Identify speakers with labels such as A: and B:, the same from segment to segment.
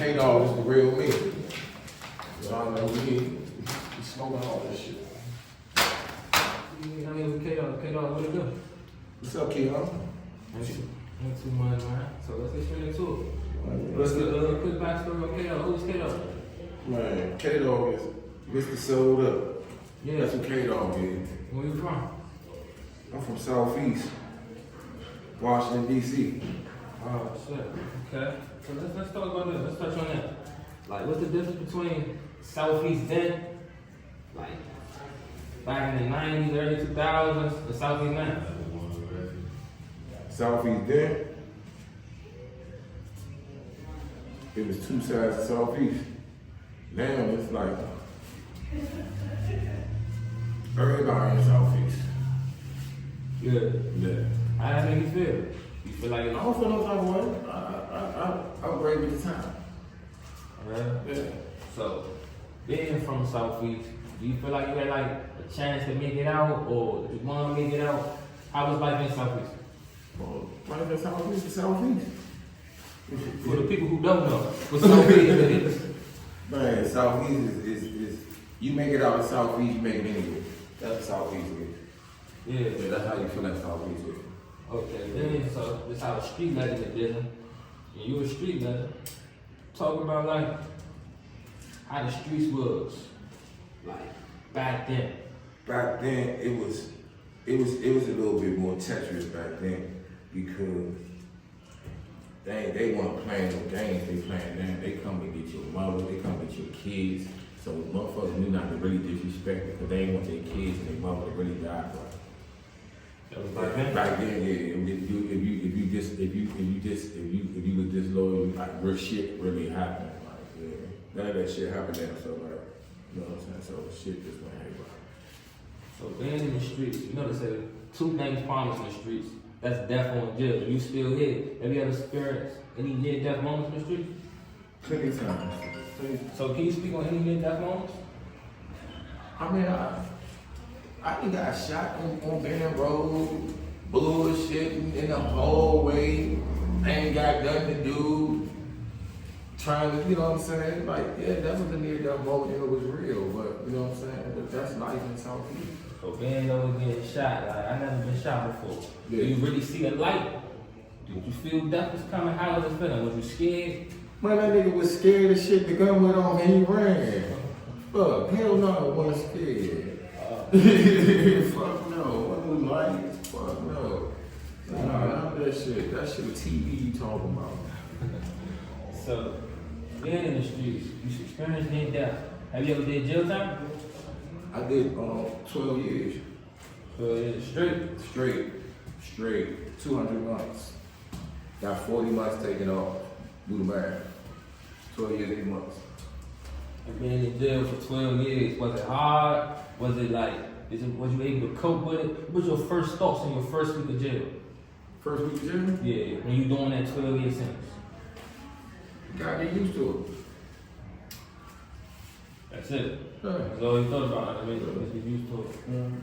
A: K-Dawg is the real me. So I know we smoking all this shit.
B: I mean, with K-Dawg, what it do?
A: What's up, Keon?
B: Ain't too much, man. So let's get straight into it. Let's get a quick backstory on K-Dawg. Who's K-Dawg?
A: Man, K-Dawg is Mr. Sold Up.
B: Yeah.
A: That's what K-Dawg is.
B: Where you from?
A: I'm from Southeast, Washington, D.C.
B: Oh, shit. Okay. So let's talk about this. Let's touch on that. Like, what's the difference between Southeast then, like, back in the 90s, early 2000s, and Southeast now?
A: Southeast then, it was two sides of Southeast. Now it's like everybody in Southeast.
B: Yeah.
A: Yeah.
B: How that make you feel? You feel like
A: I don't feel no type of way. I'm great with the time.
B: Alright.
A: Yeah.
B: So, being from Southeast, do you feel like you had like a chance to make it out, or did you want to make it out? How was life in Southeast?
A: Well, life in Southeast is Southeast.
B: For the people who don't know, what Southeast is.
A: Man, Southeast is you make it out of Southeast, you make it anywhere. That's what Southeast is.
B: Yeah.
A: That's how you feel like Southeast is.
B: Okay, then so this how a street legend is different. And you a street legend. Talk about like how the streets was like back then.
A: Back then, it was a little bit more treacherous back then because they weren't playing no games. They playing now. They come to get your mother. They come to get your kids. So motherfuckers knew not to really disrespect it because they didn't want their kids and their mother to really die. Back then, yeah. If you was disloyal, like real shit really happened. Like, yeah, none of that shit happened now. So like, you know what I'm saying? So shit just went haywire.
B: So being in the streets, you know they say two things promised in the streets. That's death or jail. You still here. Have you ever experienced any near-death moments in the streets?
A: Plenty of times.
B: So can you speak on any near-death moments?
A: I mean, I done got shot on Benton Road, bullshitting in the hallway, ain't got nothing to do, trying to, you know what I'm saying? Like, yeah, that was a near-death moment and it was real, but, you know what I'm saying? But that's life in Southeast.
B: So being over getting shot, like I never been shot before.
A: Yeah.
B: Do you really see a light? Did you feel death was coming? How was it feeling? Was you scared?
A: Man, that nigga was scared as shit. The gun went off and he ran. Fuck, hell no, I wasn't scared. Fuck no, wasn't like, fuck no. Nah, none of that shit. That shit TV you talking about.
B: So, being in the streets, you experienced near death. Have you ever did jail time?
A: I did 12 years. Straight, 200 months. Got 40 months taken off. Do the math. 12 years, 8 months.
B: And being in jail for 12 years, was it hard? Was it like, was you able to cope with it? What was your first thoughts in your first week of jail?
A: First week of jail?
B: Yeah, when you doing that 12-year sentence.
A: Gotta get used to it.
B: That's it.
A: Yeah.
B: That's all you thought about. I mean, just get used to it.
A: Mm-hmm.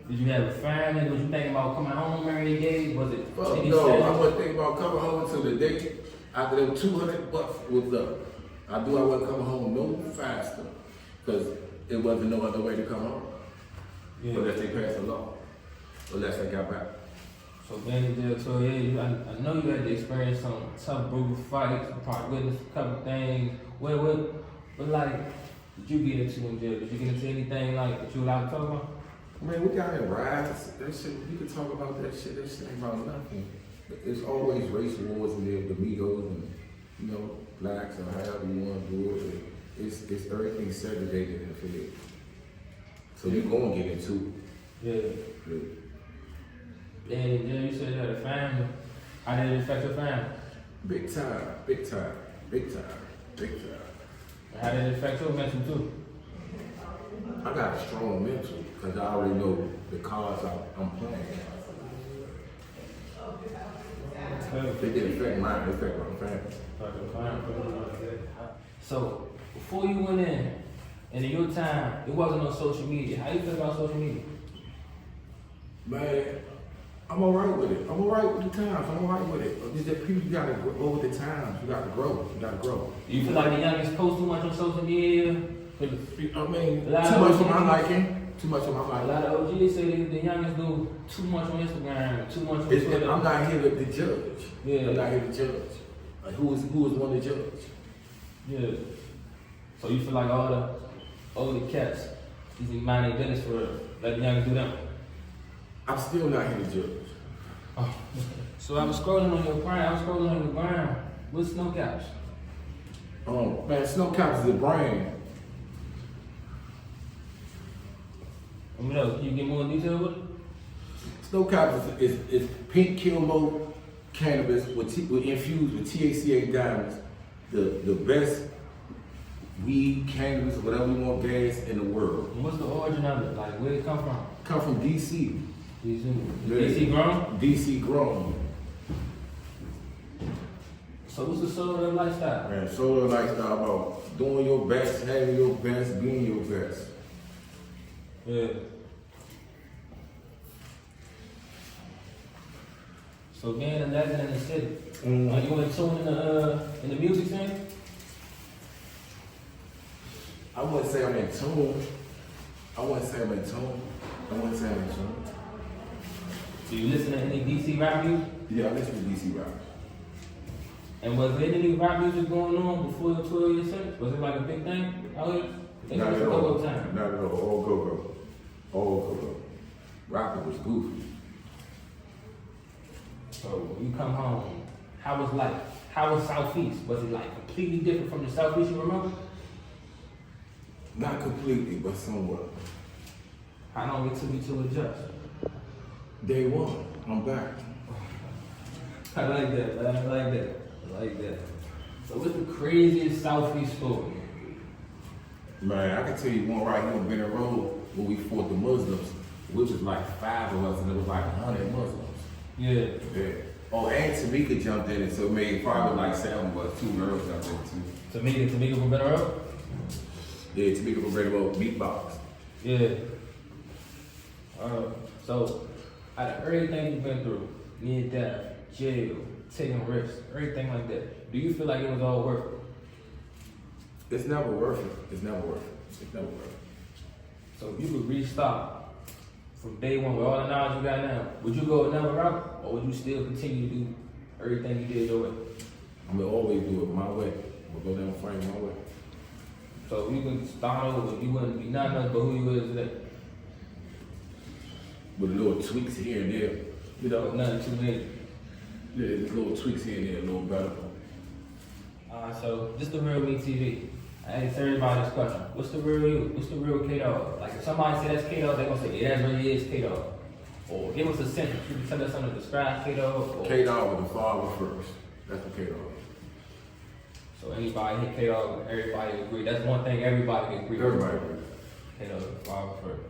B: Did you have a family? Was you thinking about coming home every day? Was it?
A: Fuck no, I wasn't thinking about coming home until the day after them 200 bucks was up. I wasn't coming home no faster because it wasn't no other way to come home.
B: Yeah.
A: Unless they passed a law. Unless they got back.
B: So being in jail 12 years, I know you had to experience some tough, brutal fights. You probably witnessed a couple things. What like, did you get into in jail? Did you get into anything like that you allowed to talk about?
A: Man, we got in riots. That shit, you can talk about that shit. That shit ain't about nothing. It's always race wars and the Migos and, you know, blacks or however you want to do it. It's everything segregated in the field. So you're going to get into it.
B: Yeah.
A: Yeah.
B: And then you said you had a family. How did it affect your family?
A: Big time.
B: How did it affect your mental too?
A: I got a strong mental because I already know the cards I'm playing. It didn't affect mine, it affected my family.
B: So, before you went in, and in your time, it wasn't on social media. How you feel about social media?
A: Man, I'm alright with it. I'm alright with the times. I'm alright with it. It's just people, you gotta grow with the times. You gotta grow. You gotta grow.
B: Do you feel like the youngest post too much on social media?
A: I mean, too
B: A lot
A: much
B: of
A: for my
B: OGs.
A: liking. Too much for my
B: A
A: liking.
B: lot of OGs say the youngest do too much on Instagram, too much on
A: It's,
B: Twitter.
A: I'm not here to judge.
B: Yeah.
A: I'm not here to judge. Like who is one to judge?
B: Yeah. So you feel like all the older cats, these mind their business for real. Let the youngest do them.
A: I'm still not here to judge.
B: Oh. So I was scrolling on your gram. What's Snow Caps?
A: Man, Snow Caps is a brand.
B: What else? Can you get more detail with it?
A: Snow Caps is pink Kilmo cannabis with infused with THCA diamonds. The best weed, cannabis, whatever you want, gas in the world.
B: And what's the origin of it? Like where it come from?
A: Come from DC.
B: DC.
A: Yeah.
B: DC grown?
A: DC grown.
B: So what's the soda lifestyle?
A: Man, solar lifestyle about doing your best, having your best, being your best.
B: Yeah. So being a legend in the city, are you in tune in the music scene?
A: I wouldn't say I'm in tune.
B: Do you listen to any DC rap music?
A: Yeah, I listen to DC rap.
B: And was there any rap music going on before your 12-year sentence? Was it like a big thing out here? It
A: Not
B: was
A: at
B: a
A: all.
B: go-go time.
A: Not at all. All go-go. All go-go. Rapping was goofy.
B: So when you come home, how was life? How was Southeast? Was it like completely different from the Southeast you remember?
A: Not completely, but somewhat.
B: How long it took you to adjust?
A: Day one, I'm back.
B: I like that, man. I like that. So what's the craziest Southeast story?
A: Man, I can tell you one right here on Benning Road when we fought the Muslims, which was like 5 of us and it was like 100 Muslims.
B: Yeah.
A: Yeah. Oh, and Tamika jumped in, and so it made probably like 7 of us. 2 girls jumped in too.
B: Tamika from Better Road?
A: Yeah, Tamika from Benning Road, beatbox.
B: Yeah. So, out of everything you've been through, near death, jail, taking risks, everything like that, do you feel like it was all worth it?
A: It's never worth it. It's never worth it.
B: So if you could restart from day one with all the knowledge you got now, would you go another route, or would you still continue to do everything you did your way?
A: I'm gonna always do it my way. I'm gonna go down frame my way.
B: So if you could start over, you wouldn't be nothing else but who you is today.
A: With little tweaks here and there. You know?
B: Nothing too major.
A: Yeah, there's little tweaks here and there, a little better.
B: So just the real me TV. I asked everybody this question. What's the real you? What's the real K-Dawg? Like if somebody say that's K-Dawg, they gonna say, yeah, that really is K-Dawg. Or give us a sentence. You can tell us something to describe K-Dawg. Or...
A: K-Dawg with the father first. That's what K-Dawg is.
B: So anybody hit K-Dawg, everybody agree. That's one thing everybody can agree.
A: Everybody agrees.
B: K-Dawg, father first.